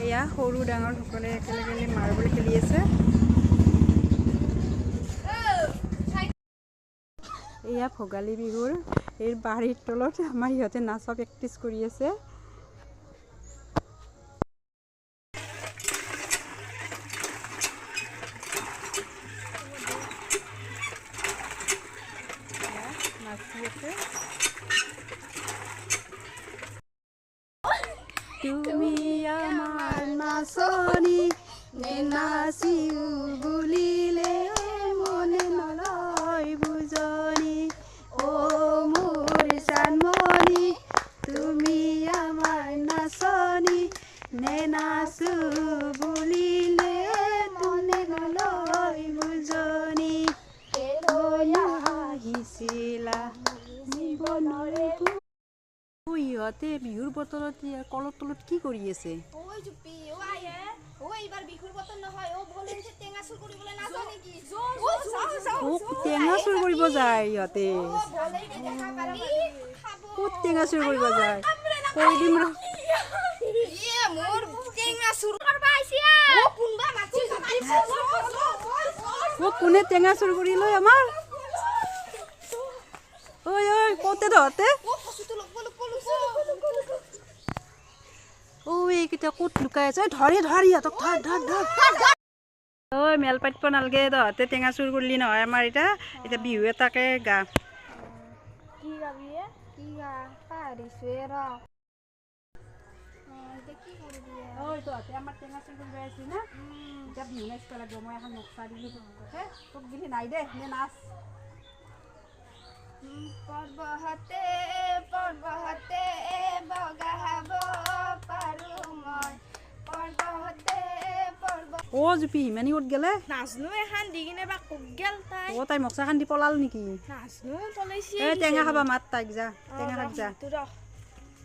এয়া সৰু ডাঙৰ সকলে একেলগে মাৰ্বল খেলি আছে। এয়া ভোগালী বিহুৰ এই বাৰীৰ তলত আমাৰ ইহঁতে নাচা প্ৰেক্টিচ কৰি আছে। নাচি আছে। তুমি আমার নাচনি নাচিও বুলিলে মনে নলয় বুঝনি ও মোর জানমনি তুমি আমার নাচনি নাচো বুলিলে মনে নলয় বুঝনি আহিছিলা জীৱনৰে ইহঁতে বিহুৰ বতৰত কলৰ তলত কি কৰি আছে? টেঙা চুৰ কৰিব যায় ইহঁতে। ক'ত টেঙা চুৰ কৰিব যায়? কৈ দিম কোনে টেঙা চুৰ কৰি লৈ আমাৰ? ঐ ঐ কওঁতে তহঁতে এইকেইটা ক'ত লুকাই আছে? ধৰি ইহঁতক ধৰ। ঐ মেল পাতিব নালাগে, তহঁতে টেঙা চুৰ কৰিলি নহয় আমাৰ এতিয়া বিহু এটাকে গা। কি গাবি কি গা পাহৰিছোৱে ৰ। তহঁতে আমাৰ টেঙা চুৰ কৰিব আহিছি না? এতিয়া বিহু নাচিব লাগিব। মই এখন নক্সা দিলোঁ তোক দিলি নাই দে নে নাচ। পৰ্বহতে বগাব পাৰো মই পৰ্বহতে অ জুপি হিমানি ক'ত গেলে? নাচনো এখন দি কিনে বা ক'ত গেল তাই? অ তাই মক্সাখান দি পলাল নেকি? নাচনো পলাইছি। টেঙা খাবা মাত তাইক যা টেঙা খাক যা।